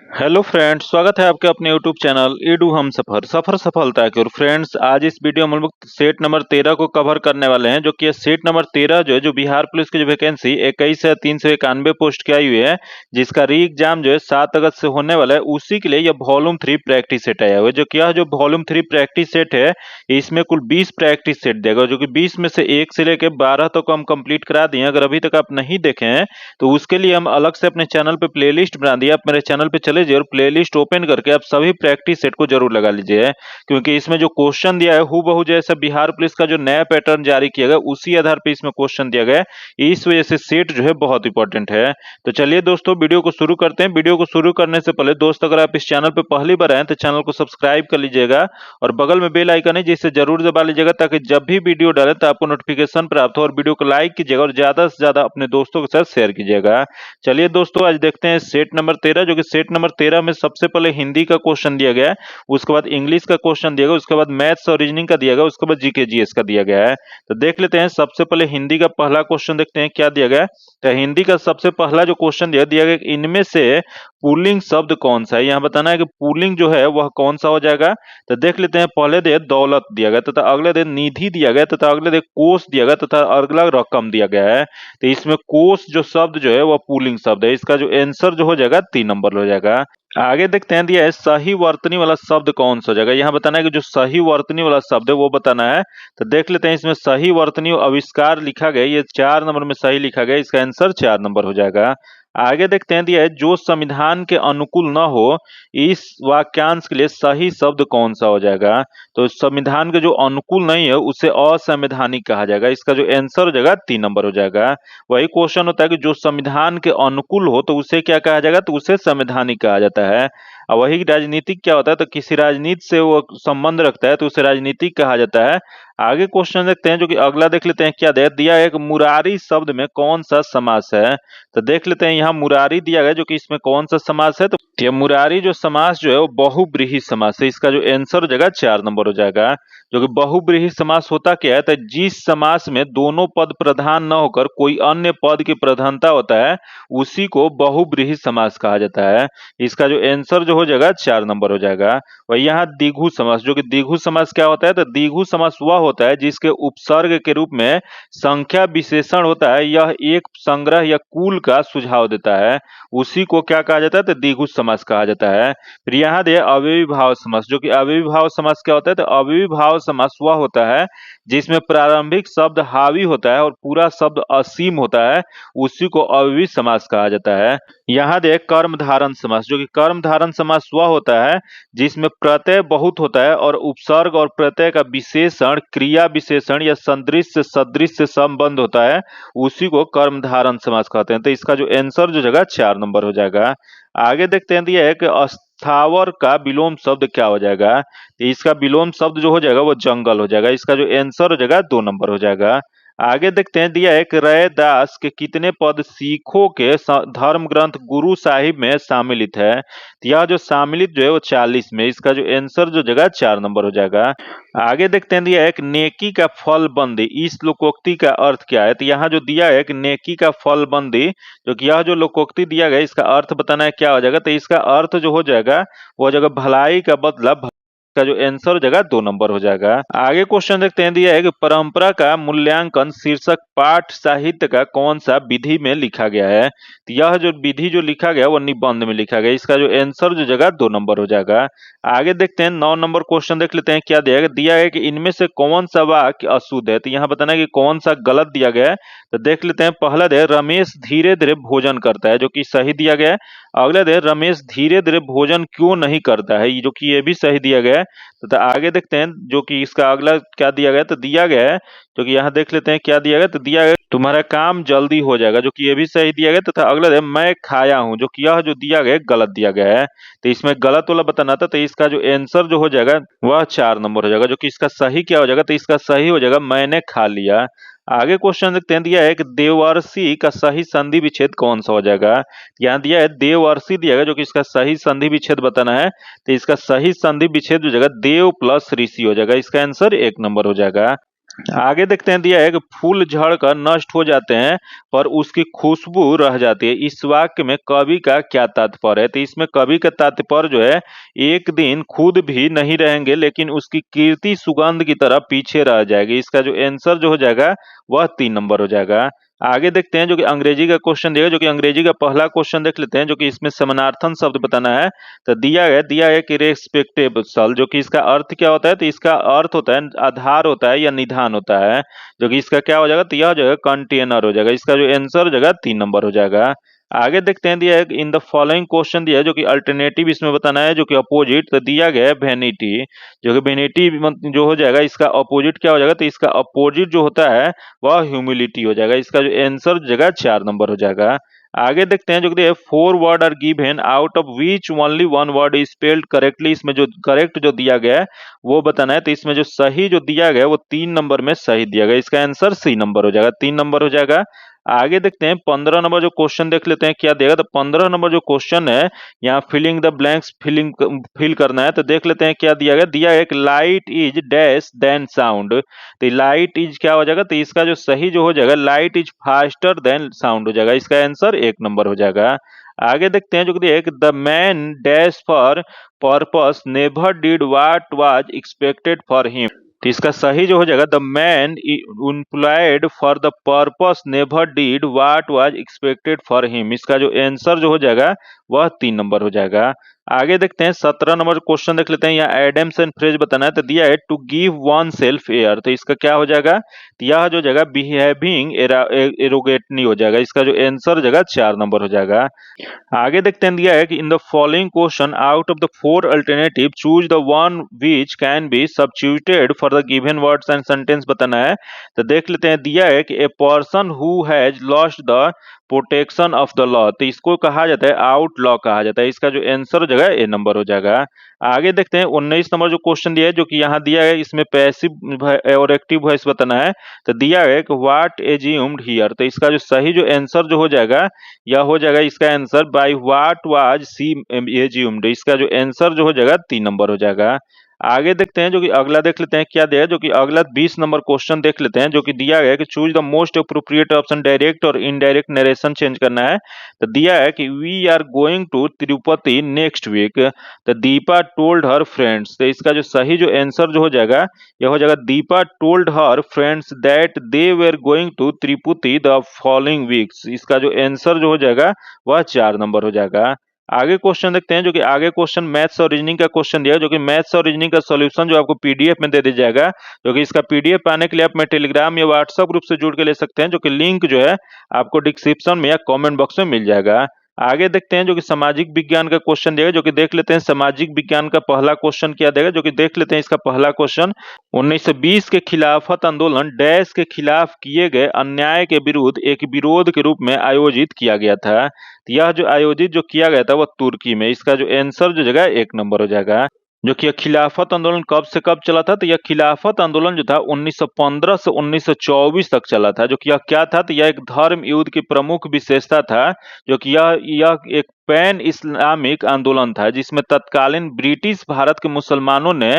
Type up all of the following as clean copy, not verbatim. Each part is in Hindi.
हेलो फ्रेंड्स, स्वागत है आपके अपने यूट्यूब चैनल ईडू हम सफर सफर सफलता की ओर। फ्रेंड्स, आज इस वीडियो में हम लोग सेट नंबर 13 को कवर करने वाले हैं, जो कि सेट नंबर 13 जो है, जो बिहार पुलिस की जो वैकेंसी 21,391 पोस्ट की आई हुई है, जिसका री एग्जाम जो है 7 अगस्त से होने वाला है, उसी के लिए यह वॉल्यूम 3 प्रैक्टिस सेट आया हुआ है। जो कि यह जो वॉल्यूम 3 प्रैक्टिस सेट है, इसमें कुल 20 प्रैक्टिस सेट देगा, जो कि 20 में से 1 से लेकर 12 तक हम कंप्लीट करा दिए। अगर अभी तक आप नहीं देखे हैं तो उसके लिए हम अलग से अपने चैनल पे प्लेलिस्ट बना दिया। आप मेरे चैनल पे चले जाइए और प्लेलिस्ट ओपन करके आप सभी प्रैक्टिस सेट को जरूर लगा लीजिए, क्योंकि इसमें जो क्वेश्चन दिया है हूबहू जैसा बिहार पुलिस का जो नया पैटर्न जारी किया गया उसी आधार पर इसमें क्वेश्चन दिया गया है। इस वजह से सेट जो है बहुत इंपॉर्टेंट है। तो चलिए दोस्तों, वीडियो को शुरू करते हैं। वीडियो को शुरू करने से पहले दोस्त, अगर आप इस चैनल पे पहली बार आए तो चैनल को सब्सक्राइब कर लीजिएगा और बगल में बेल आइकन है जिसे जरूर दबा लीजिएगा, ताकि जब भी वीडियो डाले तो आपको नोटिफिकेशन प्राप्त हो। और वीडियो को लाइक कीजिएगा और ज्यादा से ज्यादा अपने दोस्तों के साथ शेयर कीजिएगा। चलिए दोस्तों, आज देखते हैं सेट नंबर 13, जो कि सेट नंबर 13 में सबसे पहले हिंदी का क्वेश्चन दिया गया है, उसके बाद इंग्लिश का क्वेश्चन दिया गया, उसके बाद मैथ्स और रीजनिंग का दिया गया, उसके बाद जीके जीएस का दिया गया है। तो देख लेते हैं। सबसे पहले हिंदी का पहला क्वेश्चन देखते हैं क्या दिया गया है। तो हिंदी का सबसे पहला जो क्वेश्चन दिया गया, इनमें से पुल्लिंग शब्द कौन सा है। यहाँ बताना है कि पुल्लिंग जो है वह कौन सा हो जाएगा। तो देख लेते हैं। पहले दे दौलत दिया गया, तथा अगले दे निधि दिया गया, तथा अगले दे कोष दिया गया, तथा अगला रकम दिया गया है। तो इसमें कोष जो शब्द जो है वह पुल्लिंग शब्द है। इसका जो आंसर जो हो जाएगा 3 नंबर हो जाएगा। आगे देखते हैं। दिया है सही वर्तनी वाला शब्द कौन सा हो जाएगा। यहाँ बताना है कि जो सही वर्तनी वाला शब्द है वो बताना है। तो देख लेते हैं। इसमें सही वर्तनी आविष्कार लिखा गया, ये 4 नंबर में सही लिखा गया, इसका आंसर 4 नंबर हो जाएगा। आगे देखते हैं। दिया है जो संविधान के अनुकूल न हो, इस वाक्यांश के लिए सही शब्द कौन सा हो जाएगा। तो संविधान के जो अनुकूल नहीं है उसे असंवैधानिक कहा जाएगा, इसका जो आंसर हो जाएगा 3 नंबर हो जाएगा। वही क्वेश्चन होता है कि जो संविधान के अनुकूल हो तो उसे क्या कहा जाएगा, तो उसे संवैधानिक कहा जाता है। और वही राजनीतिक क्या होता है, तो किसी राजनीति से वो संबंध रखता है तो उसे राजनीतिक कहा जाता है। आगे क्वेश्चन देखते हैं, जो कि अगला देख लेते हैं क्या दिया है। एक मुरारी शब्द में कौन सा समास है। तो देख लेते हैं। यहाँ मुरारी दिया गया, जो कि इसमें कौन सा समास है। तो ये मुरारी जो समास जो है वो बहुब्रीहि समास है, इसका जो आंसर हो जाएगा 4 नंबर हो जाएगा। जो कि बहुब्रीहि समास होता क्या है, तो जिस समास में दोनों पद प्रधान न होकर कोई अन्य पद की प्रधानता होता है उसी को बहुब्रीहि समास कहा जाता है। इसका जो आंसर जो हो जाएगा 4 नंबर हो जाएगा। वही यहाँ द्विगु समास, जो कि द्विगु समास क्या होता है, तो द्विगु समास वह होता है जिसके उपसर्ग के रूप में संख्या विशेषण होता है, यह एक संग्रह या कुल का सुझाव देता है, उसी को क्या कहा जाता है, तो द्विगु समास कहा जाता है। फिर यहाँ दे अव्ययी भाव समास, जो कि अव्ययी भाव समास क्या होता है, तो अव्ययी भाव समास वह होता है जिसमें प्रारंभिक शब्द हावी होता है और पूरा शब्द असीम होता है, उसी को अव्ययी समास कहा जाता है। यहाँ दे कर्म धारण समास, जो कि कर्म धारण समास वह होता है जिसमें प्रत्यय बहुत होता है और उपसर्ग और प्रत्यय का विशेषण क्रिया विशेषण या सदृश से सदृश से संबंध होता है, उसी को कर्म धारण समास कहते हैं। तो इसका जो आंसर जो जगह 4 नंबर हो जाएगा। आगे देखते हैं। दिया है कि अस्थावर का विलोम शब्द क्या हो जाएगा। तो इसका विलोम शब्द जो हो जाएगा वो जंगल हो जाएगा, इसका जो आंसर हो जाएगा 2 नंबर हो जाएगा। आगे देखते हैं। दिया है कि रैदास के कितने पद सिखों के धर्म ग्रंथ गुरु साहिब में सम्मिलित है। तो यह जो सम्मिलित जो है वो 40 में, इसका जो आंसर जो जगह 4 नंबर हो जाएगा। आगे देखते हैं। दिया है कि नेकी का फल बंदी, इस लोकोक्ति का अर्थ क्या है। तो यहाँ जो दिया है कि नेकी का फल बंदी, जो कि यह जो लोकोक्ति दिया गया इसका अर्थ बताना है क्या हो जाएगा। तो इसका अर्थ जो हो जाएगा वो जगह भलाई का बदला, का जो आंसर हो जाएगा 2 नंबर हो जाएगा। आगे क्वेश्चन देखते हैं। दिया है कि परंपरा का मूल्यांकन शीर्षक पाठ साहित्य का कौन सा विधि में लिखा गया है। तो यह जो विधि जो लिखा गया वो निबंध में लिखा गया, इसका जो आंसर जो जगह 2 नंबर हो जाएगा। आगे देखते हैं। 9 नंबर क्वेश्चन देख लेते हैं क्या दिया है। दिया है कि इनमें से कौन सा वाक्य अशुद्ध है। तो यहाँ बताना है कि कौन सा गलत दिया गया है। तो देख लेते हैं। पहला दे रमेश धीरे धीरे भोजन करता है, जो कि सही दिया गया है। अगले दे रमेश धीरे धीरे भोजन क्यों नहीं करता है, जो कि ये भी सही दिया गया है। तो आगे देखते हैं जो कि इसका अगला क्या दिया गया। तो दिया गया है, जो कि यहाँ देख लेते हैं क्या दिया गया। तो दिया गया तुम्हारा काम जल्दी हो जाएगा, जो कि ये भी सही दिया गया। तथा अगला है मैं खाया हूँ, जो कि यह जो दिया गया गलत दिया गया है। तो इसमें गलत वाला बताना था। तो इसका जो आंसर जो हो जाएगा वह 4 नंबर हो जाएगा, जो कि इसका सही क्या हो जाएगा। तो इसका सही हो जाएगा मैंने खा लिया। आगे क्वेश्चन देखते हैं। दिया है कि देवर्षि का सही संधि विच्छेद कौन सा हो जाएगा। यहाँ दिया है देवर्षि दिया गया, जो कि इसका सही संधि विच्छेद बताना है। तो इसका सही संधि विच्छेद हो जाएगा देव प्लस ऋषि हो जाएगा, इसका आंसर 1 नंबर हो जाएगा। आगे देखते हैं, दिया है कि फूल झड़कर नष्ट हो जाते हैं पर उसकी खुशबू रह जाती है। इस वाक्य में कवि का क्या तात्पर्य है? तो इसमें कवि का तात्पर्य जो है, एक दिन खुद भी नहीं रहेंगे लेकिन उसकी कीर्ति सुगंध की तरह पीछे रह जाएगी। इसका जो आंसर जो हो जाएगा वह 3 नंबर हो जाएगा। आगे देखते हैं जो कि अंग्रेजी का क्वेश्चन दिया, जो कि अंग्रेजी का पहला क्वेश्चन देख लेते हैं, जो कि इसमें समानार्थन शब्द बताना है। तो दिया है कि रेस्पेक्टेबल, जो कि इसका अर्थ क्या होता है? तो इसका अर्थ होता है आधार होता है या निधान होता है, जो कि इसका क्या हो जाएगा? तो यह हो जाएगा कंटेनर हो जाएगा। इसका जो आंसर हो जाएगा 3 नंबर हो जाएगा। आगे देखते हैं, दिया है इन द फॉलोइंग क्वेश्चन दिया है, जो कि अल्टरनेटिव इसमें बताना है, जो कि अपोजिट। तो दिया गया है वेनिटी, जो कि वेनिटी जो हो जाएगा इसका अपोजिट क्या हो जाएगा? तो इसका अपोजिट जो होता है वह ह्यूमिलिटी हो जाएगा। इसका जो आंसर जगह 4 नंबर हो जाएगा। आगे देखते हैं, जो कि 4 word are given out of which only 1 word is spelled correctly. इसमें जो करेक्ट जो दिया गया है वो बताना है। तो इसमें जो सही जो दिया गया है वो 3 नंबर में सही दिया गया। इसका आंसर C नंबर हो जाएगा, 3 नंबर हो जाएगा। आगे देखते हैं 15 नंबर जो क्वेश्चन देख लेते हैं क्या देगा। तो 15 नंबर जो क्वेश्चन है, यहाँ फिलिंग द ब्लैंक्स फिल करना है। तो देख लेते हैं क्या दिया गया। दिया है एक light is dash then sound. तो लाइट इज क्या हो जाएगा? तो इसका जो सही जो हो जाएगा, light is faster than sound हो जाएगा। इसका आंसर 1 नंबर हो जाएगा। आगे देखते हैं, जो कि एक the man dash for purpose never did what was expected for him. तो इसका सही जो हो जाएगा, the man employed for the purpose never did what was expected for him. इसका जो आंसर जो हो जाएगा वह 3 नंबर हो जाएगा। आगे देखते हैं 17 नंबर क्वेश्चन देख लेते हैं। यहाँ एडम्स फ्रेज बताना है। तो दिया है to give one self air. तो इसका क्या हो जाएगा? तो यह जो जगह बिहेविंग एरोगेटनी हो जाएगा। इसका जो आंसर जगह 4 नंबर हो जाएगा। आगे देखते हैं, दिया है कि in the following question out of the 4 alternative choose the one which can be substituted for the given words and sentence बताना है। तो देख लेते हैं, दिया है कि a person who has lost the protection of the law. तो इसको कहा जाता है आउट लॉ कहा जाता है। इसका जो आंसर हो जाएगा A नंबर हो जाएगा। आगे देखते हैं 19 नंबर जो क्वेश्चन दिया है, जो कि यहाँ दिया है इसमें पैसिव और एक्टिव वॉइस बताना है। तो दिया है कि व्हाट एज्यूम्ड हियर। तो इसका जो सही जो आंसर जो हो जाएगा, यह हो जाएगा इसका answer by what was she assumed. इसका जो आंसर जो हो जाएगा 3 नंबर हो जाएगा। आगे देखते हैं, जो कि अगला देख लेते हैं क्या दिया है। जो कि अगला 20 नंबर क्वेश्चन देख लेते हैं, जो कि दिया गया है कि choose the most appropriate option, direct और इनडायरेक्ट नरेशन चेंज करना है। तो दिया है कि we are going to Tirupati next week. तो दीपा टोल्ड हर फ्रेंड्स। तो इसका जो सही जो आंसर जो हो जाएगा, यह हो जाएगा Deepa told her friends that they were going to Tirupati the following weeks. इसका जो आंसर जो हो जाएगा वह 4 नंबर हो जाएगा। आगे क्वेश्चन देखते हैं, जो कि आगे क्वेश्चन मैथ्स और रीजनिंग का क्वेश्चन दिया है, जो कि मैथ्स और रीजनिंग का सॉल्यूशन जो आपको पीडीएफ में दे दिया जाएगा। जो कि इसका पीडीएफ पाने के लिए आप मैं टेलीग्राम या व्हाट्सएप ग्रुप से जुड़ के ले सकते हैं, जो कि लिंक जो है आपको डिस्क्रिप्शन में या कमेंट बॉक्स में मिल जाएगा। आगे देखते हैं, जो कि सामाजिक विज्ञान का क्वेश्चन देगा, जो कि देख लेते हैं सामाजिक विज्ञान का पहला क्वेश्चन क्या देगा। जो कि देख लेते हैं इसका पहला क्वेश्चन, 1920 के खिलाफत आंदोलन डैश के खिलाफ किए गए अन्याय के विरुद्ध एक विरोध के रूप में आयोजित किया गया था। तो यह जो आयोजित जो किया गया था वह तुर्की में। इसका जो आंसर जो जगह 1 नंबर हो जाएगा। जो कि यह खिलाफत आंदोलन कब से कब चला था? तो यह खिलाफत आंदोलन जो था 1915 से 1924 तक चला था। जो कि यह क्या था? तो यह एक धर्म युद्ध की प्रमुख विशेषता था। जो कि यह एक पैन इस्लामिक आंदोलन था, जिसमें तत्कालीन ब्रिटिश भारत के मुसलमानों ने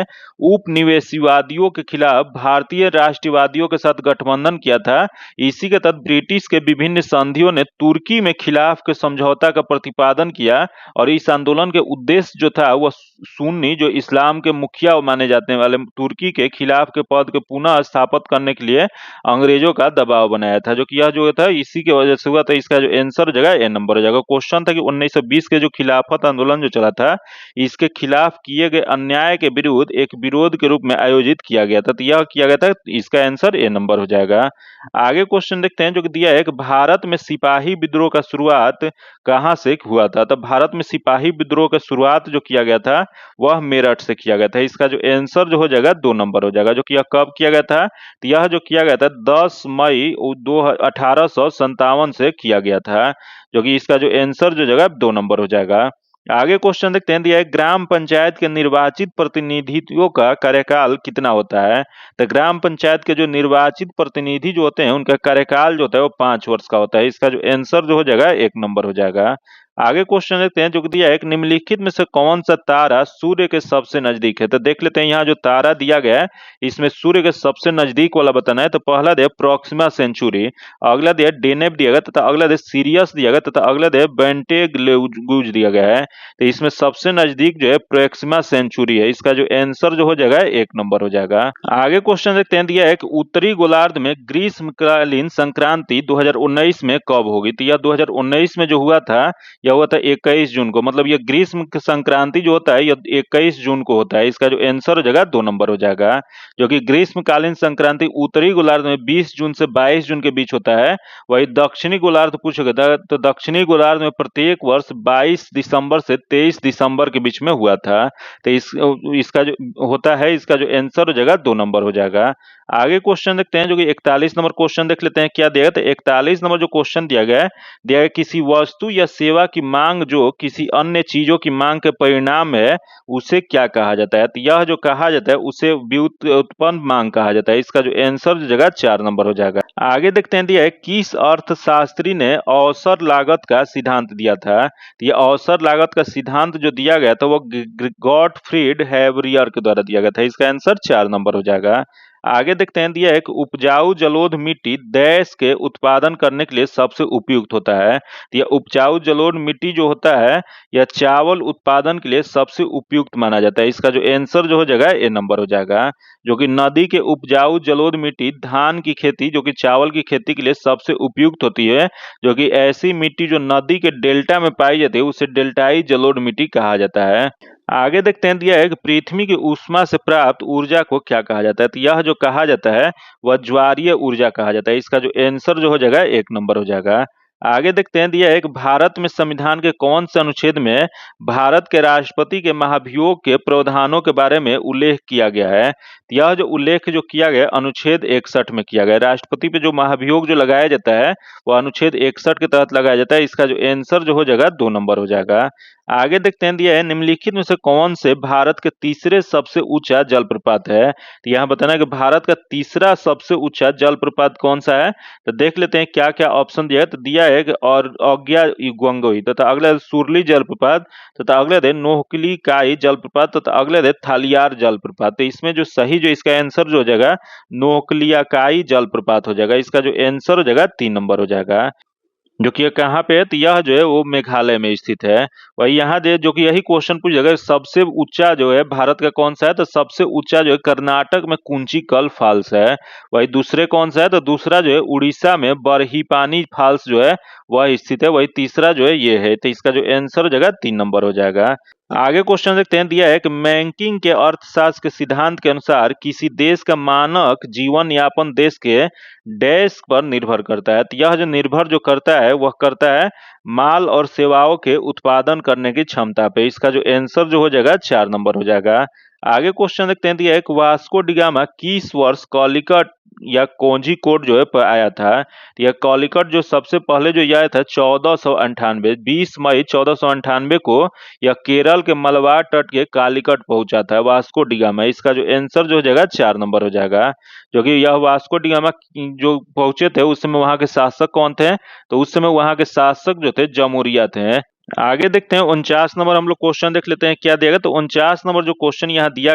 उपनिवेशवादियों के खिलाफ भारतीय राष्ट्रवादियों के साथ गठबंधन किया था। इसी के तहत ब्रिटिश के विभिन्न संधियों ने तुर्की में खिलाफ के समझौता का प्रतिपादन किया। और इस आंदोलन के उद्देश्य जो था वह सुन्नी जो इस्लाम के मुखिया माने जाने वाले तुर्की के खिलाफ के पद के पुनः स्थापित करने के लिए अंग्रेजों का दबाव बनाया था। जो कि यह जो था इसी की वजह से हुआ था। इसका जो आंसर जगह A नंबर हो जाएगा। क्वेश्चन था कि 1920 के जो खिलाफत आंदोलन जो चला था, इसके खिलाफ किए गए अन्याय के विरुद्ध एक विरोध के रूप में आयोजित किया गया था। तो यह किया गया था, इसका आंसर A नंबर हो जाएगा। आगे क्वेश्चन देखते हैं, जो कि दिया है कि भारत में सिपाही विद्रोह का शुरुआत कहां से हुआ था। तो भारत में सिपाही विद्रोह का शुरुआत जो किया गया था वह मेरठ से किया गया था। इसका जो आंसर जो हो जाएगा 2 नंबर हो जाएगा। जो कि यह कब किया गया था? तो यह जो किया गया था 10 मई 1857 से किया गया था। जो कि इसका जो आंसर जो जगह 2 नंबर हो जाएगा। आगे क्वेश्चन देखते हैं, दिया है ग्राम पंचायत के निर्वाचित प्रतिनिधियों का कार्यकाल कितना होता है। तो ग्राम पंचायत के जो निर्वाचित प्रतिनिधि जो होते हैं उनका कार्यकाल जो होता है वो 5 वर्ष का होता है। इसका जो आंसर जो हो जाएगा 1 नंबर हो जाएगा। आगे क्वेश्चन देखते हैं जो कि दिया है कि निम्नलिखित में से कौन सा तारा सूर्य के सबसे नजदीक है। तो देख लेते हैं यहाँ जो तारा दिया गया है इसमें सूर्य के सबसे नजदीक वाला बताना है। तो पहला दिया प्रोक्सिमा सेंचुरी, अगला दिया डेनेब दिया गया तथा अगला दिया सीरियस दिया गया तथा अगला दिया बेंटेगुज दिया गया है। तो इसमें सबसे नजदीक जो है प्रोक्सिमा सेंचुरी है। इसका जो आंसर जो हो जाएगा 1 नंबर हो जाएगा। आगे क्वेश्चन देखते हैं दिया है कि उत्तरी गोलार्ध में ग्रीष्मकालीन संक्रांति 2019 में कब होगी। तो यह 2019 में जो हुआ था यह हुआ था 21 जून को, मतलब यह ग्रीष्म संक्रांति जो होता है यह 21 जून को होता है। इसका जो आंसर हो जाएगा 2 नंबर हो जाएगा, जो कि ग्रीष्मकालीन संक्रांति उत्तरी गोलार्ध में 20 जून से 22 जून के बीच होता है। वही दक्षिणी गोलार्ध पूछा गया था तो दक्षिणी गोलार्ध में प्रत्येक वर्ष 22 दिसंबर से 23 दिसंबर के बीच में हुआ था। तो इसका जो होता है इसका जो आंसर हो जाएगा 2 नंबर हो जाएगा। आगे क्वेश्चन देखते हैं जो कि 41 नंबर क्वेश्चन देख लेते हैं क्या दिया गया। तो 41 नंबर जो क्वेश्चन दिया गया है किसी वस्तु या सेवा की मांग जो किसी अन्य चीजों की मांग के परिणाम है उसे क्या कहा जाता है। तो यह जो कहा जाता है उसे व्युत्पन्न मांग कहा जाता है। इसका जो आंसर जो जगह 4 नंबर हो जाएगा। आगे देखते हैं दिया है किस अर्थशास्त्री ने अवसर लागत का सिद्धांत दिया था। तो ये अवसर लागत का सिद्धांत जो दिया गया था वो गॉटफ्रीड हेबरियर के द्वारा दिया गया था। इसका आंसर 4 नंबर हो जाएगा। आगे देखते हैं दिया है कि उपजाऊ जलोढ़ मिट्टी देश के उत्पादन करने के लिए सबसे उपयुक्त होता है। तो यह उपजाऊ जलोढ़ मिट्टी जो होता है यह चावल उत्पादन के लिए सबसे उपयुक्त माना जाता है। इसका जो आंसर जो हो जाएगा 1 नंबर हो जाएगा, जो कि नदी के उपजाऊ जलोढ़ मिट्टी धान की खेती जो कि चावल की खेती के लिए सबसे उपयुक्त होती है, जो कि ऐसी मिट्टी जो नदी के डेल्टा में पाई जाती है उसे डेल्टाई जलोढ़ मिट्टी कहा जाता है। आगे देखते हैं दिया है कि पृथ्वी की ऊष्मा से प्राप्त ऊर्जा को क्या कहा जाता है। तो यह जो कहा जाता है वह ज्वारीय ऊर्जा कहा जाता है। इसका जो आंसर जो हो जाएगा 1 नंबर हो जाएगा। आगे देखते हैं दिया है कि भारत में संविधान के कौन से अनुच्छेद में भारत के राष्ट्रपति के महाभियोग के प्रावधानों के बारे में उल्लेख किया गया है। तो यह जो उल्लेख जो किया गया अनुच्छेद 61 में किया गया। राष्ट्रपति पे जो महाभियोग जो लगाया जाता है वह अनुच्छेद 61 के तहत लगाया जाता है। इसका जो आंसर जो हो जाएगा 2 नंबर हो जाएगा। आगे देखते हैं दिया है निम्नलिखित में से कौन से भारत के तीसरे सबसे ऊंचा जलप्रपात है। तो यहाँ बताना है कि भारत का तीसरा सबसे ऊंचा जलप्रपात कौन सा है। तो देख लेते हैं क्या क्या ऑप्शन दिया है। तो दिया है कि और अज्ञा गोंगोई तथा अगला सुरली जलप्रपात तथा अगला है नोहकली काई जलप्रपात तथा अगला है थालियार जलप्रपात। तो इसमें जो सही जो इसका आंसर जो हो जाएगा नोहकलियाकाई जलप्रपात हो जाएगा। इसका जो आंसर हो जाएगा 3 नंबर हो जाएगा, जो कि ये कहाँ पे है। तो यह जो है वो मेघालय में स्थित है। वही यहाँ दे जो कि यही क्वेश्चन पूछ जाएगा सबसे ऊंचा जो है भारत का कौन सा है। तो सबसे ऊंचा जो है कर्नाटक में कुंचिकल फॉल्स है। वही दूसरे कौन सा है। तो दूसरा जो है उड़ीसा में बरहीपानी फॉल्स जो है वह स्थित है। वही तीसरा जो है ये है। तो इसका जो आंसर हो जाएगा 3 नंबर हो जाएगा। आगे क्वेश्चन देखते हैं दिया है कि बैंकिंग के अर्थशास्त्र के सिद्धांत के अनुसार किसी देश का मानक जीवन यापन देश के डैश पर निर्भर करता है। तो यह जो निर्भर जो करता है वह करता है माल और सेवाओं के उत्पादन करने की क्षमता पे। इसका जो आंसर जो हो जाएगा 4 नंबर हो जाएगा। आगे क्वेश्चन देखते हैं दिया है कि वास्को डिगामा किस वर्ष कॉलिकट या कोझिकोड जो है आया था। तो यह कॉलिकट जो सबसे पहले जो आया था 1498 20 मई 1498 को यह केरल के मलबार तट के कालीकट पहुंचा था वास्को डिगामा। इसका जो आंसर जो हो जाएगा 4 नंबर हो जाएगा, जो कि यह वास्को डिगामा जो पहुंचे थे उस समय वहां के शासक कौन थे। तो उस समय वहां के शासक जो थे जमूरिया थे। आगे देखते हैं 49 नंबर हम लोग क्वेश्चन देख लेते हैं क्या दिया गया। तो 49 नंबर जो क्वेश्चन यहाँ दिया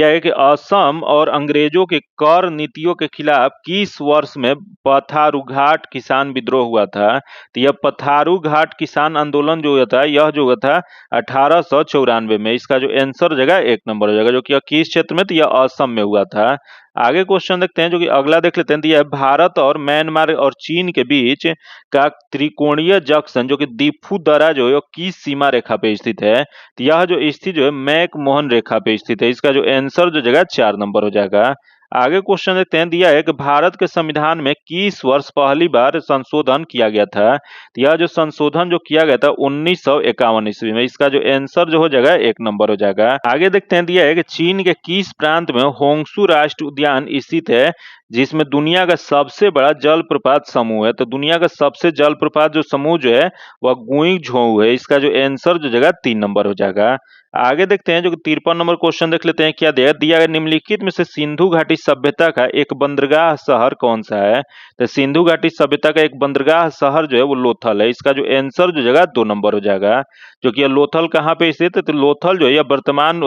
है कि असम और अंग्रेजों के कर नीतियों के खिलाफ किस वर्ष में पथारूघाट किसान विद्रोह हुआ था। तो यह पथारूघाट किसान आंदोलन जो हुआ था यह जो हुआ था 1894 में। इसका जो आंसर हो जाएगा 1 नंबर हो जाएगा, जो कि किस क्षेत्र में। तो यह असम में हुआ था। आगे क्वेश्चन देखते हैं जो कि अगला देख लेते हैं। दिया है भारत और म्यांमार और चीन के बीच का त्रिकोणीय जंक्शन जो कि दिफू दर्रा जो है वो किस सीमा रेखा पे स्थित है। तो यह जो स्थित जो है मैकमोहन रेखा पे स्थित है। इसका जो आंसर जो जगह 4 नंबर हो जाएगा। आगे क्वेश्चन देखते हैं दिया है कि भारत के संविधान में किस वर्ष पहली बार संशोधन किया गया था। तो यह जो संशोधन जो किया गया था 1951 ईस्वी में। इसका जो आंसर जो हो जाएगा 1 नंबर हो जाएगा। आगे देखते हैं दिया है कि चीन के किस प्रांत में होंगसू राष्ट्रीय उद्यान स्थित है जिसमें दुनिया का सबसे बड़ा जलप्रपात समूह है। तो दुनिया का सबसे जलप्रपात जो समूह जो है वह गुइंग झोउ है। इसका जो आंसर जो जगह 3 नंबर हो जाएगा। आगे देखते हैं जो कि 53 नंबर क्वेश्चन देख लेते हैं क्या दिया दिया गया निम्नलिखित में से सिंधु घाटी सभ्यता का एक बंदरगाह शहर कौन सा है। तो सिंधु घाटी सभ्यता का एक बंदरगाह शहर जो है वो लोथल है। इसका जो आंसर जो जगह 2 नंबर हो जाएगा। जो कि यह लोथल कहाँ पे स्थित है, तो लोथल जो है यह वर्तमान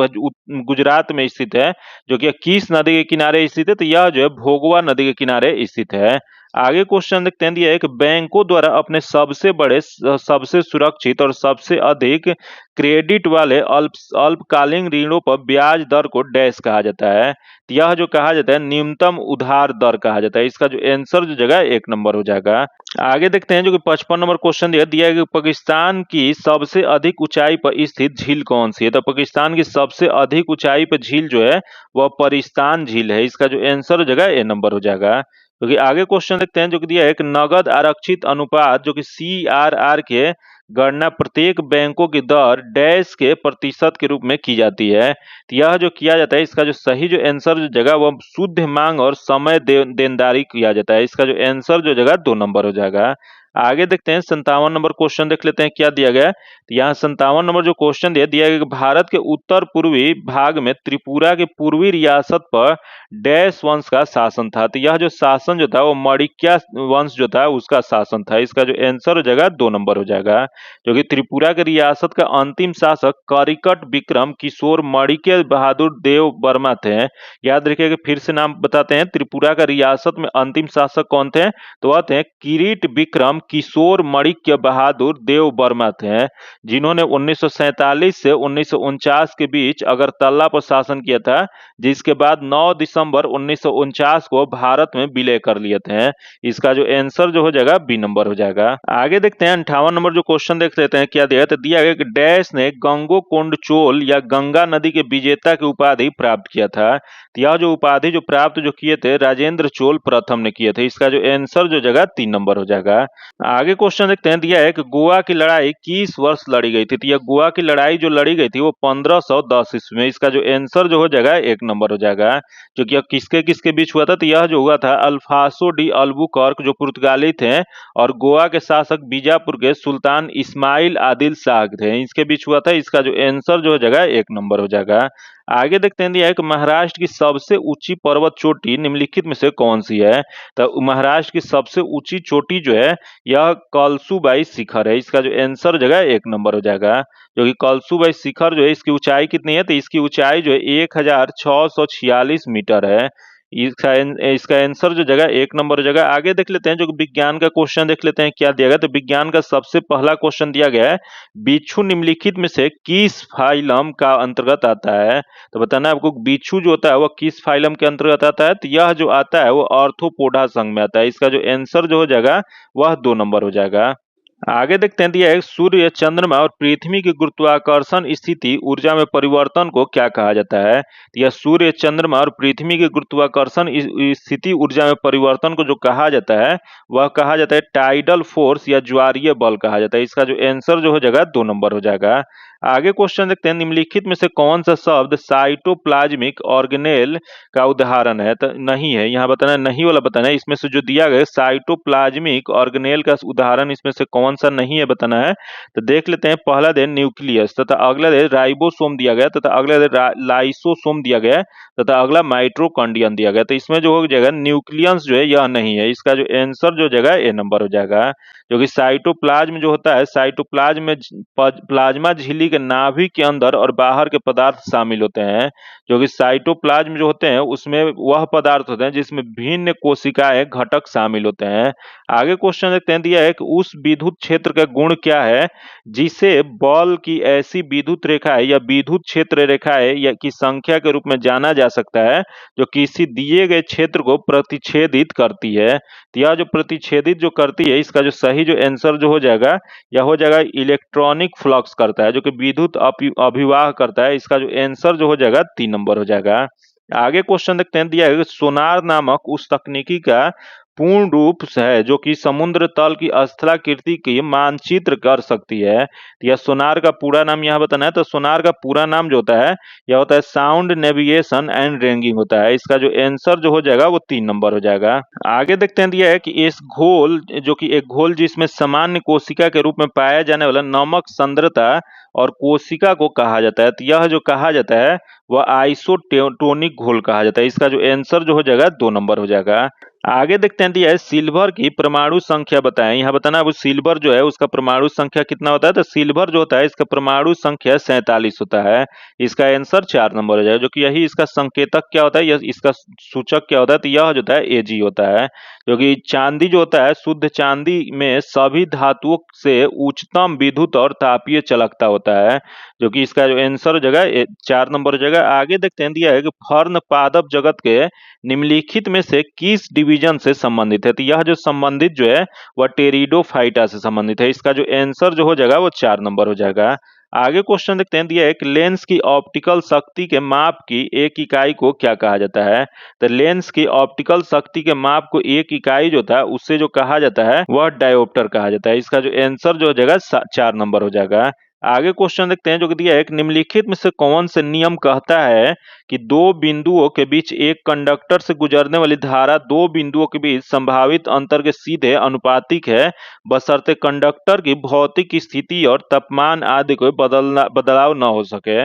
गुजरात में स्थित है, जो कि किस नदी के किनारे स्थित है, तो यह जो है भोगवा नदी के किनारे स्थित है। आगे क्वेश्चन देखते हैं दिया है कि बैंकों द्वारा अपने सबसे बड़े सबसे सुरक्षित और सबसे अधिक क्रेडिट वाले अल्पकालीन ऋणों पर ब्याज दर को डैश कहा जाता है। तो यह जो कहा जाता है न्यूनतम उधार दर कहा जाता है। इसका जो आंसर जो जगह 1 नंबर हो जाएगा। आगे देखते हैं जो कि 55 नंबर क्वेश्चन दिया है कि पाकिस्तान की सबसे अधिक ऊंचाई पर स्थित झील कौन सी है। तो पाकिस्तान की सबसे अधिक ऊंचाई पर झील जो है वह परिस्तान झील है। इसका जो आंसर हो जाएगा ए नंबर हो जाएगा। क्योंकि आगे क्वेश्चन देखते हैं जो कि दिया है एक नगद आरक्षित अनुपात जो कि CRR के गणना प्रत्येक बैंकों की दर डैश के प्रतिशत के रूप में की जाती है। तो यह जो किया जाता है इसका जो सही जो आंसर जो जगह वह शुद्ध मांग और समय देनदारी किया जाता है। इसका जो आंसर जो जगह 2 नंबर हो जाएगा। आगे देखते हैं 57 नंबर क्वेश्चन देख लेते हैं क्या दिया गया है। तो यहाँ 57 नंबर जो क्वेश्चन दिया गया कि भारत के उत्तर पूर्वी भाग में त्रिपुरा के पूर्वी रियासत पर डैश वंश का शासन था। तो यह जो शासन जो था वो मणिक्या वंश जो था उसका शासन था। इसका जो आंसर हो जाएगा 2 नंबर हो जाएगा। जो कि त्रिपुरा के रियासत का अंतिम शासक करिकट विक्रम किशोर मणिक्य बहादुर देव वर्मा थे। याद रखिएगा फिर से नाम बताते हैं, त्रिपुरा का रियासत में अंतिम शासक कौन थे, तो वह थे किरीट विक्रम किशोर मणिक्य बहादुर देव वर्मा थे, जिन्होंने 1947 से 1949 के बीच अगरतला पर शासन किया था, जिसके बाद 9 दिसंबर 1949 को भारत में विलय कर लिए थे। इसका जो आंसर जो हो जाएगा बी नंबर हो जाएगा। आगे देखते हैं 58 नंबर जो क्वेश्चन देख लेते हैं क्या दिया, तो दिया गया कि डैश ने गंगोकोंड चोल या गंगा नदी के विजेता की उपाधि प्राप्त किया था। तो यह जो उपाधि जो प्राप्त जो किए थे राजेंद्र चोल प्रथम ने किए थे। इसका जो आंसर जो जगह 3 नंबर हो जाएगा। आगे क्वेश्चन देखते हैं दिया है कि गोवा की लड़ाई किस वर्ष लड़ी गई थी। तो यह गोवा की लड़ाई जो लड़ी गई थी वो 1510 ईस्वी में। इसका जो आंसर जो हो जाएगा 1 नंबर हो जाएगा। जो कि किसके किसके बीच हुआ था, तो यह जो हुआ था अल्फासो डी अल्बुकर्क जो पुर्तगाली थे और गोवा के शासक बीजापुर के सुल्तान इस्माइल आदिल शाह थे, इसके बीच हुआ था। इसका जो आंसर जो हो जाएगा 1 नंबर हो जाएगा। आगे देखते हैं दिया है कि महाराष्ट्र की सबसे ऊंची पर्वत चोटी निम्नलिखित में से कौन सी है। तो महाराष्ट्र की सबसे ऊंची चोटी जो है यह कलसुबाई शिखर है। इसका जो आंसर जगह 1 नंबर हो जाएगा। जो कि कलसुबाई शिखर जो है इसकी ऊंचाई कितनी है, तो इसकी ऊंचाई जो है 1646 मीटर है। इसका आंसर जो जगह 1 नंबर हो जाएगा। आगे देख लेते हैं जो कि विज्ञान का क्वेश्चन देख लेते हैं क्या दिया गया। तो विज्ञान का सबसे पहला क्वेश्चन दिया गया है बिच्छू निम्नलिखित में से किस फाइलम का अंतर्गत आता है। तो बताना है आपको बिच्छू जो होता है वह किस फाइलम के अंतर्गत आता है, तो यह जो आता है वो आर्थ्रोपोडा संघ में आता है। इसका जो आंसर जो हो जाएगा वह 2 नंबर हो जाएगा। आगे देखते हैं दिया है सूर्य चंद्रमा और पृथ्वी की गुरुत्वाकर्षण स्थिति ऊर्जा में परिवर्तन को क्या कहा जाता है। तो यह सूर्य चंद्रमा और पृथ्वी की गुरुत्वाकर्षण स्थिति ऊर्जा में परिवर्तन को जो कहा जाता है वह कहा जाता है टाइडल फोर्स या ज्वारीय बल कहा जाता है। इसका जो आंसर जो हो जाएगा 2 नंबर हो जाएगा। आगे क्वेश्चन देखते हैं निम्नलिखित में से कौन सा शब्द साइटोप्लाज्मिक ऑर्गेनेल का उदाहरण है। तो नहीं है, यहाँ बताना है, नहीं वाला बताना है। इसमें से जो दिया गया साइटोप्लाज्मिक ऑर्गेनेल का उदाहरण इसमें से कौन सा नहीं है बताना है। तो देख लेते हैं, पहला दे न्यूक्लियस तथा अगला दे राइबोसोम दिया गया तथा अगला दे लाइसोसोम दिया गया तथा अगला माइट्रोकॉन्ड्रियन दिया गया। तो इसमें जो हो जाएगा न्यूक्लियस जो है यह नहीं है। इसका जो आंसर जो जगह ए नंबर हो जाएगा। जो कि साइटोप्लाज्म जो होता है, साइटोप्लाज्म में प्लाज्मा झिल्ली के नाभिक के अंदर और बाहर के पदार्थ शामिल होते हैं। जो कि साइटोप्लाज्म जो होते हैं उसमें वह पदार्थ होते हैं जिसमें भिन्न कोशिकाएं घटक शामिल होते हैं। आगे क्वेश्चन देखते हैं दिया है कि उस विद्युत क्षेत्र का गुण क्या है जिसे बल की ऐसी विद्युत रेखाएं या विद्युत क्षेत्र रेखाएं या की संख्या के रूप में जाना जा सकता है जो किसी दिए गए क्षेत्र को प्रतिच्छेदित करती है। तो यह जो प्रतिच्छेदित जो करती है इसका जो सही जो आंसर जो हो जाएगा यह हो जाएगा इलेक्ट्रॉनिक फ्लक्स करता है, जो कि विद्युत अभिवाह करता है। इसका जो आंसर जो हो जाएगा 3 नंबर हो जाएगा। आगे क्वेश्चन देखते हैं दिया है कि सोनार नामक उस तकनीकी का पूर्ण रूप से है जो कि समुद्र तल की स्थलाकृति की मानचित्र कर सकती है। यह सोनार का पूरा नाम यहाँ बताना है, तो सोनार का पूरा नाम जो होता है यह होता है साउंड नेविगेशन एंड रेंजिंग होता है। इसका जो आंसर जो हो जाएगा वो 3 नंबर हो जाएगा। आगे देखते हैं, दिया है कि इस घोल जो कि एक घोल जिसमें सामान्य कोशिका के रूप में पाया जाने वाला नमक सांद्रता और कोशिका को कहा जाता है, तो यह जो कहा जाता है वह आइसोटोनिक घोल कहा जाता है। इसका जो आंसर जो हो जाएगा 2 नंबर हो जाएगा। आगे देखते हैं, दिया है सिल्वर की परमाणु संख्या बताएं। यहाँ बताना है वो सिल्वर जो है उसका परमाणु संख्या कितना होता है, तो सिल्वर जो होता है इसका परमाणु संख्या 47 होता है। इसका आंसर 4 नंबर हो जाएगा, जो कि यही इसका संकेतक क्या होता है, यह इसका सूचक क्या होता है, तो यह जो होता है एजी होता है। जो कि चांदी जो होता है, शुद्ध चांदी में सभी धातुओं से उच्चतम विद्युत और तापीय चालकता होता है, जो कि इसका जो आंसर हो जाएगा 4 नंबर हो जाएगा। आगे देखते हैं, दिया है कि फर्न पादप जगत के निम्नलिखित में से किस डिवीजन से संबंधित है, तो यह जो संबंधित जो है वह टेरिडोफाइटा से संबंधित है। इसका जो आंसर जो हो जाएगा वो 4 नंबर हो जाएगा। आगे क्वेश्चन देखते हैं, दिया है कि लेंस की ऑप्टिकल शक्ति के माप की एक इकाई को क्या कहा जाता है, तो लेंस की ऑप्टिकल शक्ति के माप को एक इकाई जो होता है उससे जो कहा जाता है वह डायोप्टर कहा जाता है। इसका जो आंसर जो हो जाएगा 4 नंबर हो जाएगा। आगे क्वेश्चन देखते हैं, जो कि दिया है कि निम्नलिखित में से कौन से नियम कहता है कि दो बिंदुओं के बीच एक कंडक्टर से गुजरने वाली धारा दो बिंदुओं के बीच संभावित अंतर के सीधे अनुपातिक है, बशर्ते कंडक्टर की भौतिक स्थिति और तापमान आदि कोई बदलाव न हो सके।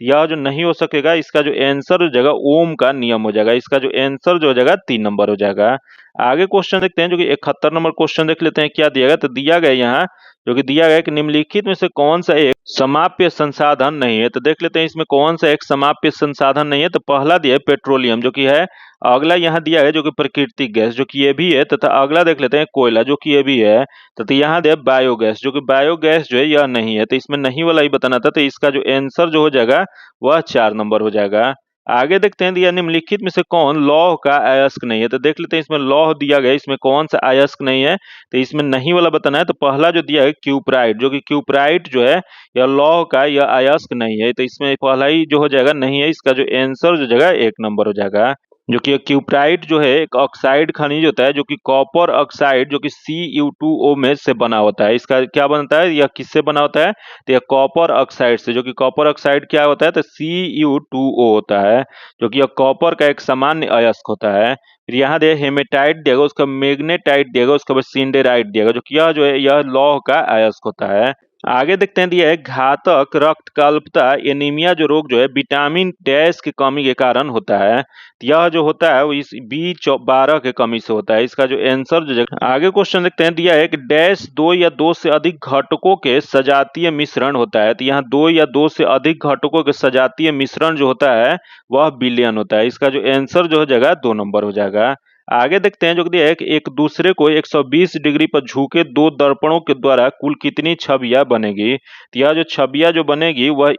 यह जो नहीं हो सकेगा, इसका जो आंसर हो जाएगा ओम का नियम हो जाएगा। इसका जो आंसर जो हो जाएगा 3 नंबर हो जाएगा। आगे क्वेश्चन देखते हैं, जो कि 71 नंबर क्वेश्चन देख लेते हैं क्या दिया गया, तो दिया गया यहाँ जो कि दिया गया कि निम्नलिखित में से कौन सा एक समाप्य संसाधन नहीं है, तो देख लेते हैं इसमें कौन सा एक समाप्य संसाधन नहीं है। तो पहला दिया है पेट्रोलियम जो कि है, अगला यहाँ दिया है जो कि प्राकृतिक गैस जो कि ये भी है, तथा अगला देख लेते हैं कोयला जो कि ये भी है, तथा यहाँ दिया बायोगैस जो कि बायोगैस जो है यह नहीं है। तो इसमें नहीं वाला ही बताना था, तो इसका जो आंसर जो हो जाएगा वह 4 नंबर हो जाएगा। आगे देखते हैं, दिया निम्नलिखित में से कौन लौह का अयस्क नहीं है, तो देख लेते हैं इसमें लौह दिया गया, इसमें कौन सा अयस्क नहीं है, तो इसमें नहीं वाला बताना है। तो पहला जो दिया है क्यूप्राइट जो कि क्यूप्राइट जो है यह लौह का यह अयस्क नहीं है, तो इसमें पहला ही जो हो जाएगा नहीं है। इसका जो आंसर जो जगह 1 नंबर हो जाएगा। जो कि क्यूप्राइट जो है एक ऑक्साइड खनिज होता है जो कि कॉपर ऑक्साइड जो कि CU2O में से बना होता है। इसका क्या बनता है, यह किससे बना होता है, तो यह कॉपर ऑक्साइड से, जो कि कॉपर ऑक्साइड क्या होता है, तो CU2O होता है, जो कि यह कॉपर का एक सामान्य अयस्क होता है। फिर यहाँ दे हेमेटाइट दिएगा, उसका मैग्नेटाइट दिएगा, उसका बाद सिंडेराइट दिएगा, जो कि यह जो है यह लौह का अयस्क होता है। आगे देखते हैं, दिया है घातक रक्तकल्पता एनीमिया जो रोग जो है विटामिन डैश की कमी के कारण होता है। यह जो होता है वो इस B12 के कमी से होता है। इसका जो आंसर जो आगे क्वेश्चन देखते हैं, दिया है कि डैश 2 या 2 से अधिक घटकों के सजातीय मिश्रण होता है, तो यहाँ 2 या 2 से अधिक घटकों के सजातीय मिश्रण जो होता है वह बिलियन होता है। इसका जो आंसर जो हो जाएगा 2 नंबर हो जाएगा। आगे देखते हैं, जो दिया है कि एक दूसरे को 120 डिग्री पर झुके दो दर्पणों के द्वारा कुल कितनी छवियां बनेगी, तो यह जो छवियां जो बनेगी वह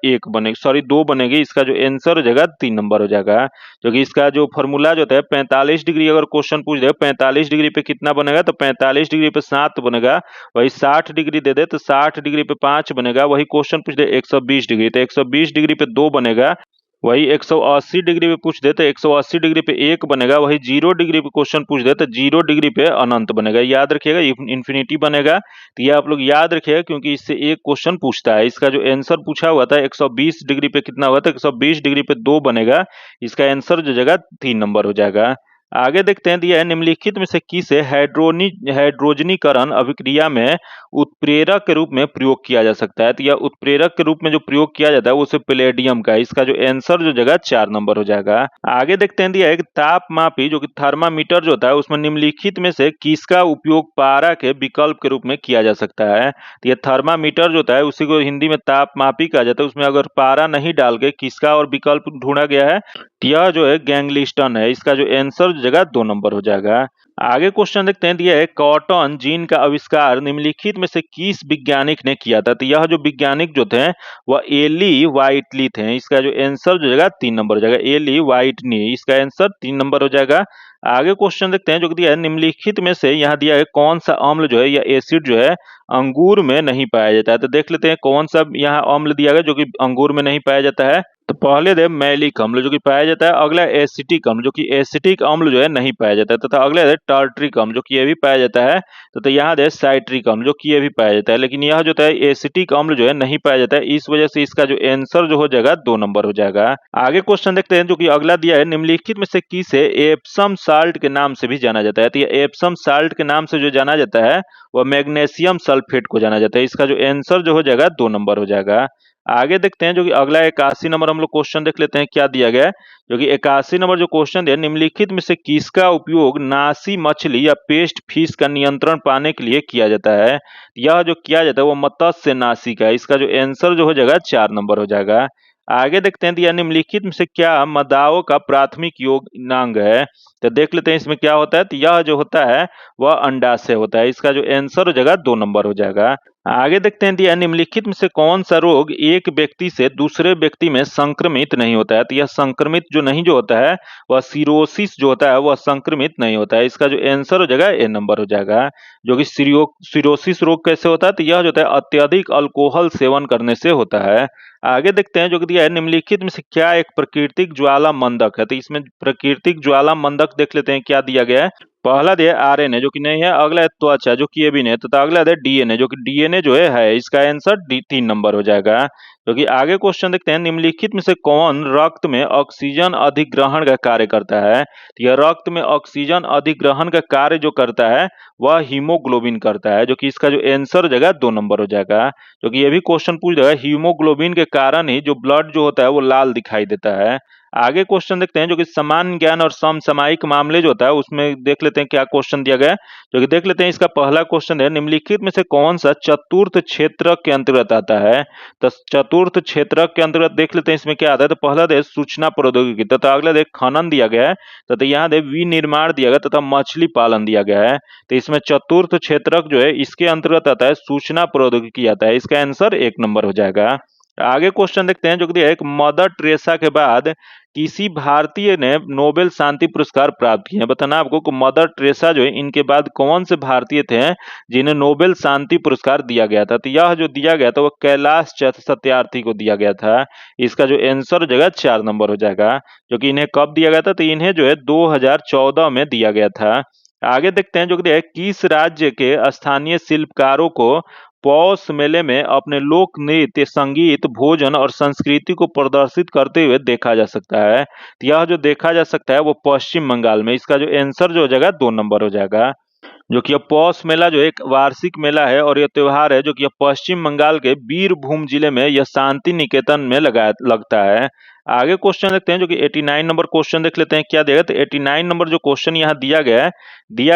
दो बनेगी। इसका जो आंसर हो जाएगा 3 नंबर हो जाएगा। जो कि इसका जो फॉर्मूला जो होता है 45 डिग्री, अगर क्वेश्चन पूछ दे 45 डिग्री पे कितना बनेगा, तो 45 डिग्री पे 7 बनेगा। वही 60 डिग्री दे दे तो 60 डिग्री पे 5 बनेगा। वही क्वेश्चन पूछ दे 120 डिग्री, तो 120 डिग्री पे 2 बनेगा। वही 180 डिग्री पे पूछ दे तो 180 डिग्री पे 1 बनेगा। वही 0 डिग्री पे क्वेश्चन पूछ दे तो 0 डिग्री पे अनंत बनेगा। याद रखिएगा इन्फिनिटी बनेगा, तो ये आप लोग याद रखिएगा क्योंकि इससे एक क्वेश्चन पूछता है। इसका जो आंसर पूछा हुआ था 120 डिग्री पे कितना हुआ था, 120 डिग्री पे 2 बनेगा। इसका आंसर जो जगह 3 नंबर हो जाएगा। आगे देखते हैं, दिया है निम्नलिखित में से किसे हाइड्रोजनीकरण अभिक्रिया में उत्प्रेरक के रूप में प्रयोग किया जा सकता है, तो यह उत्प्रेरक के रूप में जो प्रयोग किया जाता है वो सिर्फ पैलेडियम का है। इसका जो आंसर जो जगह 4 नंबर हो जाएगा। आगे देखते हैं, दिया है कि तापमापी जो कि थर्मामीटर जो होता है उसमें निम्नलिखित में से किसका उपयोग पारा के विकल्प के रूप में किया जा सकता है, तो यह थर्मामीटर जो होता है उसी को हिंदी में तापमापी कहा जाता है। उसमें अगर पारा नहीं डाल के किसका और विकल्प ढूंढा गया है, तो यह जो है गैंगलिस्टन है। इसका जो आंसर जगह 2 नंबर हो जाएगा। आगे क्वेश्चन देखते हैं, दिया है कॉटन जीन का आविष्कार निम्नलिखित में से किस वैज्ञानिक ने किया था, तो यह जो वैज्ञानिक जो थे वह एली वाइटली थे। इसका जो आंसर जो जाएगा 3 नंबर हो जाएगा, एली वाइटनी। इसका आंसर 3 नंबर हो जाएगा। आगे क्वेश्चन देखते हैं, जो दिया है निम्नलिखित में से यहाँ दिया है कौन सा अम्ल जो है या एसिड जो है अंगूर में नहीं पाया जाता है, तो देख लेते हैं कौन सा यहाँ अम्ल दिया गया जो कि अंगूर में नहीं पाया जाता है। तो पहले दे मैलिक अम्ल जो कि पाया जाता है, अगला एसिटिक अम्ल जो कि एसिटिक अम्ल जो है नहीं पाया जाता है, तथा अगला है टार्ट्रिक अम्ल जो कि ये भी पाया जाता है, तो यहाँ दे साइट्रिक अम्ल जो कि ये भी पाया जाता है। लेकिन यह जो है एसिटिक अम्ल जो है नहीं पाया जाता है, इस वजह से इसका जो आंसर जो हो जाएगा 2 नंबर हो जाएगा। आगे क्वेश्चन देखते हैं जो कि अगला दिया है, निम्नलिखित में से किसे एप्सम साल्ट के नाम से भी जाना जाता है। तो ये एप्सम साल्ट के नाम से जो जाना जाता है वह मैग्नीशियम सल्फेट को जाना जाता है। इसका जो आंसर जो हो जाएगा 2 नंबर हो जाएगा। आगे देखते हैं जो कि अगला 81 नंबर हम लोग क्वेश्चन देख लेते हैं क्या दिया गया है। जो कि 81 नंबर जो क्वेश्चन दिया, निम्नलिखित में से किसका उपयोग नासी मछली या पेस्ट फिश का नियंत्रण पाने के लिए किया जाता है। यह जो किया जाता है वो मत्स्य नासी का है। इसका जो आंसर जो हो जाएगा 4 नंबर हो जाएगा। आगे देखते हैं दिया, निम्नलिखित में से क्या मदाओं का प्राथमिक योगनांग है। तो देख लेते हैं इसमें क्या होता है। तो यह जो होता है वह अंडाशय होता है। इसका जो आंसर हो जाएगा 2 नंबर हो जाएगा। आगे देखते हैं दिया, निम्नलिखित में से कौन सा रोग एक व्यक्ति से दूसरे व्यक्ति में संक्रमित नहीं होता है। तो यह संक्रमित जो नहीं जो होता है वह सिरोसिस जो होता है वह संक्रमित नहीं होता है। इसका जो आंसर हो जाएगा ए नंबर हो जाएगा। जो कि सिरोसिस रोग कैसे होता है, तो यह जो होता है अत्यधिक अल्कोहल सेवन करने से होता है। आगे देखते हैं जो कि दिया है, निम्नलिखित में से क्या एक प्राकृतिक ज्वाला मंदक है। तो इसमें प्राकृतिक ज्वाला मंदक देख लेते हैं क्या दिया गया है। पहला दिया आरएनए जो कि नहीं है, अगला है त्वचा जो कि ये भी नहीं है, तथा अगला है डीएनए जो कि डीएनए जो है इसका आंसर 3 नंबर हो जाएगा। जो कि आगे क्वेश्चन देखते हैं, निम्नलिखित में से कौन रक्त में ऑक्सीजन अधिग्रहण का कार्य करता है। तो यह रक्त में ऑक्सीजन अधिग्रहण का कार्य जो करता है वह हीमोग्लोबिन करता है। जो कि इसका जो आंसर हो जाएगा 2 नंबर हो जाएगा। जो कि ये भी क्वेश्चन पूछ जाएगा, हीमोग्लोबिन के कारण ही जो ब्लड जो होता है वो लाल दिखाई देता है। आगे क्वेश्चन देखते हैं जो कि सामान्य ज्ञान और समसामयिक मामले जो होता है उसमें देख लेते हैं क्या क्वेश्चन दिया गया है। जो कि देख लेते हैं इसका पहला क्वेश्चन है, निम्नलिखित में से कौन सा चतुर्थ क्षेत्रक के अंतर्गत आता है। तो चतुर्थ क्षेत्रक के अंतर्गत देख लेते हैं इसमें क्या आता है। तो पहला देश सूचना प्रौद्योगिकी, तथा अगला देश खनन दिया गया है, तथा यहाँ देख विनिर्माण दिया गया, तथा मछली पालन दिया गया है। तो इसमें चतुर्थ क्षेत्रक जो है इसके अंतर्गत आता है सूचना प्रौद्योगिकी आता है। इसका आंसर 1 नंबर हो जाएगा। आगे क्वेश्चन देखते हैं जो कि एक मदर टेरेसा के बाद किसी भारतीय ने नोबेल शांति पुरस्कार प्राप्त किया है। बताना आपको कि मदर टेरेसा जो है इनके बाद कौन से भारतीय थे जिन्हें नोबेल शांति पुरस्कार दिया गया था। तो यह जो दिया गया था वो कैलाश सत्यार्थी को दिया गया था। इसका जो आंसर हो जाएगा 4 नंबर हो जाएगा। जो कि इन्हें कब दिया गया था, तो इन्हें जो है 2014 में दिया गया था। आगे देखते हैं जो कि किस राज्य के स्थानीय शिल्पकारों को पौष मेले में अपने लोक नृत्य, संगीत, भोजन और संस्कृति को प्रदर्शित करते हुए देखा जा सकता है। तो यह जो देखा जा सकता है वो पश्चिम बंगाल में। इसका जो आंसर जो हो जाएगा 2 नंबर हो जाएगा। जो कि यह पौष मेला जो एक वार्षिक मेला है और यह त्योहार है जो कि यह पश्चिम बंगाल के बीरभूम जिले में यह शांति निकेतन में लगता है। आगे क्वेश्चन देखते हैं जो कि 89 नंबर क्वेश्चन देख लेते हैं क्या देगा। तो 89 नंबर जो क्वेश्चन यहाँ दिया गया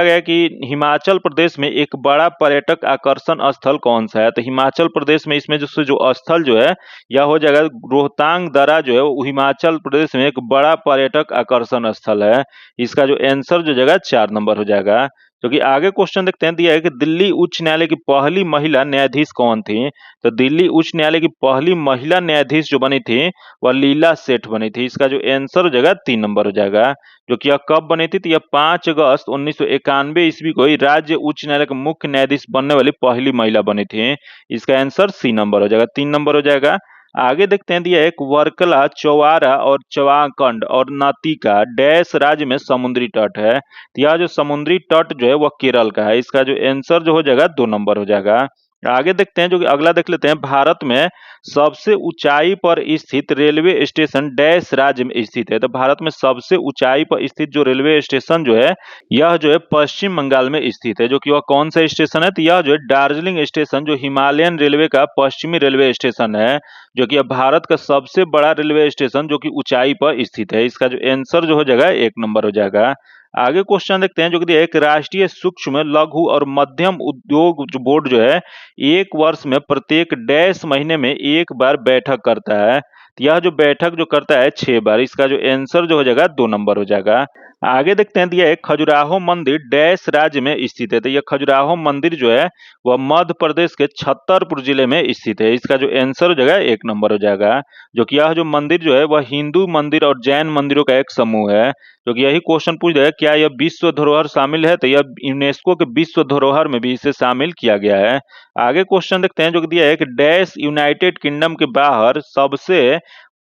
है कि हिमाचल प्रदेश में एक बड़ा पर्यटक आकर्षण स्थल कौन सा है। तो हिमाचल प्रदेश में इसमें जो स्थल जो है यह हो जाएगा रोहतांग दर्रा जो है वो हिमाचल प्रदेश में एक बड़ा पर्यटक आकर्षण स्थल है। इसका जो आंसर जो जाएगा 4 नंबर हो जाएगा। जो कि आगे क्वेश्चन देखते हैं दिया है कि दिल्ली उच्च न्यायालय की पहली महिला न्यायाधीश कौन थी। तो दिल्ली उच्च न्यायालय की पहली महिला न्यायाधीश जो बनी थी वह लीला सेठ बनी थी। इसका जो आंसर हो जाएगा 3 नंबर हो जाएगा। जो कि यह कब बनी थी, तो यह 5 अगस्त 1991 ईस्वी को ही राज्य उच्च न्यायालय के मुख्य न्यायाधीश बनने वाली पहली महिला बनी थी। इसका आंसर सी नंबर हो जाएगा, 3 नंबर हो जाएगा। आगे देखते हैं दिया एक वर्कला, चौवारा और चवाखंड और नातिका डैश राज्य में समुद्री तट है। तो यह जो समुद्री तट जो है वह केरल का है। इसका जो आंसर जो हो जाएगा 2 नंबर हो जाएगा। आगे देखते हैं जो कि अगला देख लेते हैं, भारत में सबसे ऊंचाई पर स्थित रेलवे स्टेशन डैश राज्य में स्थित है। तो भारत में सबसे ऊंचाई पर स्थित जो रेलवे स्टेशन जो है यह जो है पश्चिम बंगाल में स्थित है। जो कि वह कौन सा स्टेशन है, तो यह जो है दार्जिलिंग स्टेशन जो हिमालयन रेलवे का पश्चिमी रेलवे स्टेशन है। जो कि भारत का सबसे बड़ा रेलवे स्टेशन जो कि ऊंचाई पर स्थित है। इसका जो आंसर जो हो जाएगा 1 नंबर हो जाएगा। आगे क्वेश्चन देखते हैं जो कि एक राष्ट्रीय सूक्ष्म, लघु और मध्यम उद्योग जो बोर्ड जो है एक वर्ष में प्रत्येक डैश महीने में एक बार बैठक करता है। तो यह जो बैठक जो करता है 6 बार। इसका जो आंसर जो हो जाएगा 2 नंबर हो जाएगा। आगे देखते हैं दिया है खजुराहो मंदिर डैश राज्य में स्थित है। तो यह खजुराहो मंदिर जो है वह मध्य प्रदेश के छतरपुर जिले में स्थित है। इसका जो आंसर हो जाएगा 1 नंबर हो जाएगा। जो कि यह जो मंदिर जो है वह हिंदू मंदिर और जैन मंदिरों का एक समूह है। जो कि यही क्वेश्चन पूछ रहा है क्या यह विश्व धरोहर शामिल है, तो यह यूनेस्को के विश्व धरोहर में भी इसे शामिल किया गया है। आगे क्वेश्चन देखते हैं जो कि दिया है कि डैश यूनाइटेड किंगडम के बाहर सबसे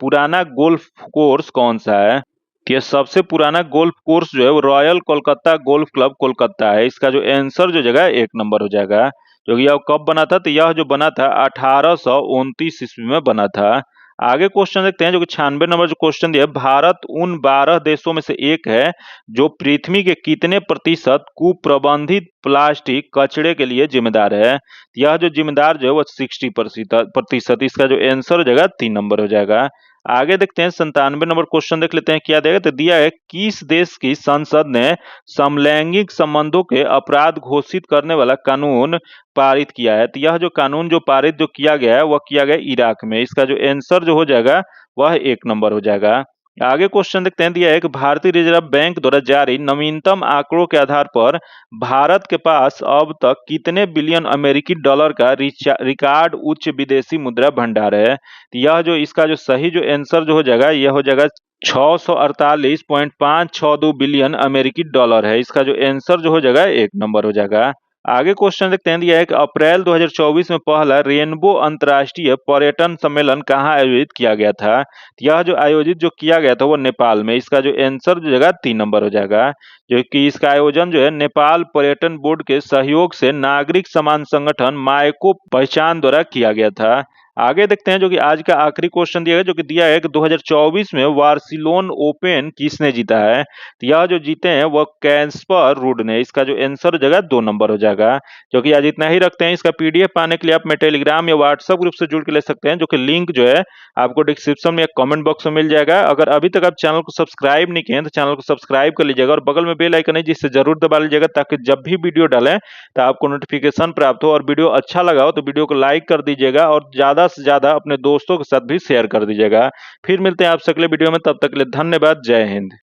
पुराना गोल्फ कोर्स कौन सा है? तो ये सबसे पुराना गोल्फ कोर्स जो है वो royal Kolkata golf club Kolkata है। इसका जो आंसर जो जगह है 1 नंबर हो जाएगा। जो कि यह कब बना था? तो यह जो बना था 1829 ईस्वी में बना था। आगे क्वेश्चन देखते हैं जो कि 96 नंबर जो क्वेश्चन दिया है, भारत उन 12 देशों में से एक है जो पृथ्वी के कितने प्रतिशत कुप्रबंधित प्लास्टिक कचरे के लिए जिम्मेदार है? यह जो जिम्मेदार जो है वो 60%। इसका जो आंसर हो जाएगा 3 नंबर हो जाएगा। आगे देखते हैं 97 नंबर क्वेश्चन देख लेते हैं क्या देगा। तो दिया है किस देश की संसद ने समलैंगिक संबंधों के अपराध घोषित करने वाला कानून पारित किया है? तो यह जो कानून जो पारित जो किया गया है वह किया गया इराक में। इसका जो आंसर जो हो जाएगा वह 1 नंबर हो जाएगा। आगे क्वेश्चन देखते हैं दिया है कि भारतीय रिजर्व बैंक द्वारा जारी नवीनतम आंकड़ों के आधार पर भारत के पास अब तक कितने बिलियन अमेरिकी डॉलर का रिकॉर्ड उच्च विदेशी मुद्रा भंडार है? तो यह जो इसका जो सही जो आंसर जो हो जाएगा यह हो जाएगा 648.562 बिलियन अमेरिकी डॉलर है। इसका जो आंसर जो हो जाएगा 1 नंबर हो जाएगा। आगे क्वेश्चन देखते हैं दिया है कि अप्रैल 2024 में पहला रेनबो अंतर्राष्ट्रीय पर्यटन सम्मेलन कहाँ आयोजित किया गया था? यह जो आयोजित जो किया गया था वो नेपाल में। इसका जो आंसर जो जगह 3 नंबर हो जाएगा। जो कि इसका आयोजन जो है नेपाल पर्यटन बोर्ड के सहयोग से नागरिक समान संगठन मायको पहचान द्वारा किया गया था। आगे देखते हैं जो कि आज का आखिरी क्वेश्चन दिया है जो कि दिया है कि 2024 में बार्सिलोन ओपन किसने जीता है? तो यह जो जीते हैं वो कैस्पर रुड ने। इसका जो आंसर हो जाएगा 2 नंबर हो जाएगा। जो कि आज इतना ही रखते हैं। इसका पीडीएफ पाने के लिए आप मेरे टेलीग्राम या व्हाट्सएप ग्रुप से जुड़ के ले सकते हैं, जो कि लिंक जो है आपको डिस्क्रिप्शन में या कमेंट बॉक्स में मिल जाएगा। अगर अभी तक आप चैनल को सब्सक्राइब नहीं किए हैं तो चैनल को सब्सक्राइब कर लीजिएगा और बगल में बेल आइकन है जिससे जरूर दबा लीजिएगा, ताकि जब भी वीडियो डालें तो आपको नोटिफिकेशन प्राप्त हो। और वीडियो अच्छा लगा हो तो वीडियो को लाइक कर दीजिएगा और ज्यादा से ज्यादा अपने दोस्तों के साथ भी शेयर कर दीजिएगा। फिर मिलते हैं आपसे अगले वीडियो में, तब तक के लिए धन्यवाद। जय हिंद।